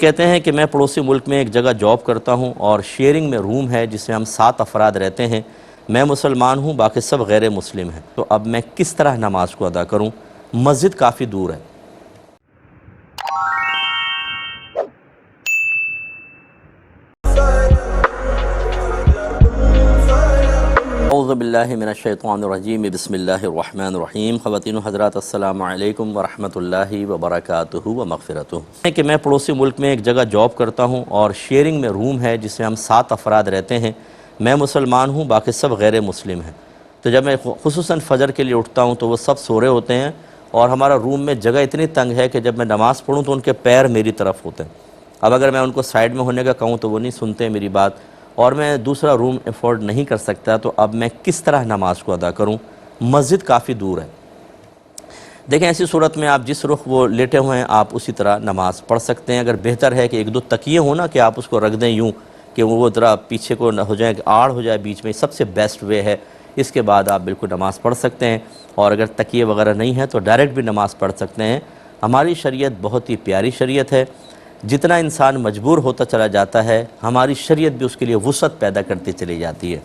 कहते हैं कि मैं पड़ोसी मुल्क में एक जगह जॉब करता हूं और शेयरिंग में रूम है जिसमें हम 7 अफराद रहते हैं। मैं मुसलमान हूं, बाकी सब गैर मुस्लिम हैं। तो अब मैं किस तरह नमाज को अदा करूं? मस्जिद काफ़ी दूर है। औज़ु बिल्लाहि मिनश्शैतानिर्रजीम, बिस्मिल्लाहिर्रहमानिर्रहीम। ख़वातीन व हज़रात, अस्सलामु अलैकुम व रहमतुल्लाहि व बरकातुहू व मग़फ़िरतुहू। कि मैं पड़ोसी मुल्क में एक जगह जॉब करता हूँ और शेयरिंग में रूम है जिसमें हम 7 अफराद रहते हैं। मैं मुसलमान हूँ, बाकी सब गैर मुस्लिम हैं। तो जब मैं खुसूसन फ़जर के लिए उठता हूँ तो वो सब सो रहे होते हैं और हमारा रूम में जगह इतनी तंग है कि जब मैं नमाज़ पढ़ूँ तो उनके पैर मेरी तरफ होते हैं। अब अगर मैं उनको साइड में होने का कहूँ तो वो नहीं सुनते मेरी बात, और मैं दूसरा रूम अफोर्ड नहीं कर सकता। तो अब मैं किस तरह नमाज को अदा करूं? मस्जिद काफ़ी दूर है। देखें, ऐसी सूरत में आप जिस रुख वो लेटे हुए हैं आप उसी तरह नमाज़ पढ़ सकते हैं। अगर बेहतर है कि 1-2 तकिए हो ना कि आप उसको रख दें यूँ कि वो ज़रा पीछे को न हो जाए, आड़ हो जाए बीच में, सबसे बेस्ट वे है। इसके बाद आप बिल्कुल नमाज़ पढ़ सकते हैं। और अगर तकिए वगैरह नहीं है तो डायरेक्ट भी नमाज़ पढ़ सकते हैं। हमारी शरीयत बहुत ही प्यारी शरीयत है। जितना इंसान मजबूर होता चला जाता है, हमारी शरीयत भी उसके लिए वुसअत पैदा करती चली जाती है।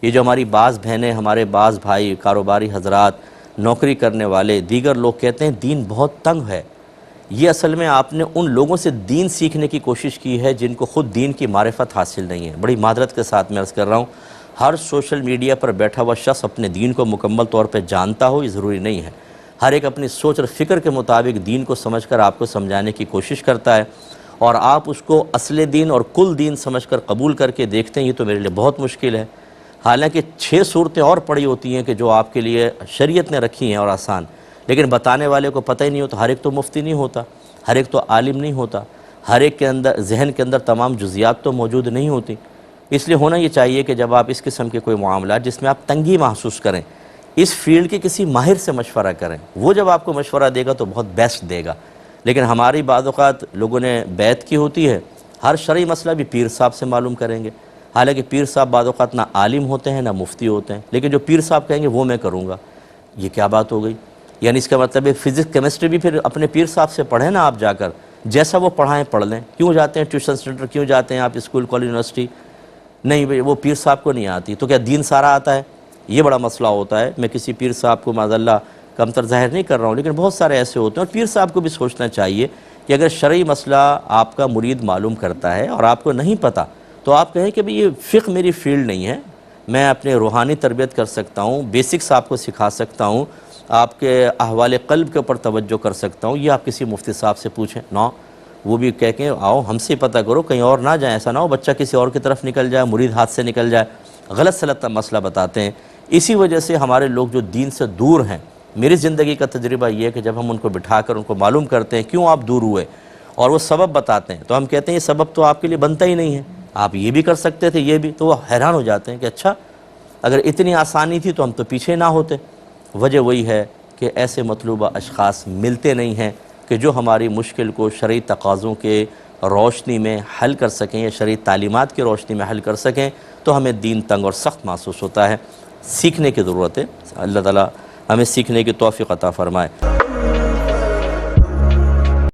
ये जो हमारी बाज़ बहनें, हमारे बाज़ भाई, कारोबारी हजरात, नौकरी करने वाले, दीगर लोग कहते हैं दीन बहुत तंग है। ये असल में आपने उन लोगों से दीन सीखने की कोशिश की है जिनको खुद दीन की मारिफत हासिल नहीं है। बड़ी मादरत के साथ मैं अर्ज़ कर रहा हूँ, हर सोशल मीडिया पर बैठा हुआ शख्स अपने दीन को मुकम्मल तौर पर जानता हो, ये ज़रूरी नहीं है। हर एक अपनी सोच और फ़िक्र के मुताबिक दीन को समझकर आपको समझाने की कोशिश करता है और आप उसको असले दीन और कुल दीन समझकर कबूल करके देखते हैं। ये तो मेरे लिए बहुत मुश्किल है। हालांकि 6 सूरतें और पड़ी होती हैं कि जो आपके लिए शरीयत ने रखी हैं और आसान, लेकिन बताने वाले को पता ही नहीं होता। हर एक तो मुफ्ती नहीं होता, हर एक तो आलिम नहीं होता, हर एक के अंदर जहन के अंदर तमाम जुज़ियात तो मौजूद नहीं होती। इसलिए होना ये चाहिए कि जब आप इस किस्म के कोई मामला जिसमें आप तंगी महसूस करें, इस फील्ड के किसी माहिर से मशवरा करें। वो जब आपको मशवरा देगा तो बहुत बेस्ट देगा। लेकिन हमारी बाज़ औक़ात लोगों ने बैत की होती है, हर शरई मसला भी पीर साहब से मालूम करेंगे। हालांकि पीर साहब बाज़ औक़ात ना आलिम होते हैं ना मुफ्ती होते हैं, लेकिन जो पीर साहब कहेंगे वो मैं करूँगा। ये क्या बात हो गई? यानी इसका मतलब है फ़िज़िक्स केमिस्ट्री भी फिर अपने पीर साहब से पढ़ें ना आप जाकर, जैसा वो पढ़ाएँ पढ़ लें। क्यों जाते हैं ट्यूशन सेंटर, क्यों जाते हैं आप स्कूल कॉलेज यूनिवर्सिटी? नहीं भाई, वो पीर साहब को नहीं आती तो क्या दीन सारा आता है? ये बड़ा मसला होता है। मैं किसी पीर साहब को माज़अल्लाह कमतर ज़ाहिर नहीं कर रहा हूँ, लेकिन बहुत सारे ऐसे होते हैं। और पीर साहब को भी सोचना चाहिए कि अगर शरई मसला आपका मुरीद मालूम करता है और आपको नहीं पता, तो आप कहें कि भाई ये फ़िक़्ह मेरी फ़ील्ड नहीं है, मैं अपने रूहानी तरबियत कर सकता हूँ, बेसिक्स आपको सिखा सकता हूँ, आपके अहवाल क़ल्ब के ऊपर तवज्जो कर सकता हूँ। ये आप किसी मुफ्ती साहब से पूछें ना, वो भी कह के आओ हमसे पता करो, कहीं और ना जाए। ऐसा ना हो बच्चा किसी और की तरफ निकल जाए, मुरीद हाथ से निकल जाए। गलत सलत मसला बताते हैं। इसी वजह से हमारे लोग जो दीन से दूर हैं, मेरी ज़िंदगी का तजुर्बा ये है कि जब हम उनको बिठाकर उनको मालूम करते हैं क्यों आप दूर हुए और वो सबब बताते हैं, तो हम कहते हैं ये सबब तो आपके लिए बनता ही नहीं है, आप ये भी कर सकते थे, ये भी। तो वो हैरान हो जाते हैं कि अच्छा, अगर इतनी आसानी थी तो हम तो पीछे ना होते। वजह वही है कि ऐसे मतलूबा अशख़ास मिलते नहीं हैं कि जो हमारी मुश्किल को शरई तकाज़ों के रोशनी में हल कर सकें या शरई तालीमात की रोशनी में हल कर सकें। तो हमें दीन तंग और सख्त महसूस होता है। सीखने की ज़रूरत है। अल्लाह ताला हमें सीखने की तौफ़ीक़ अता फ़रमाए।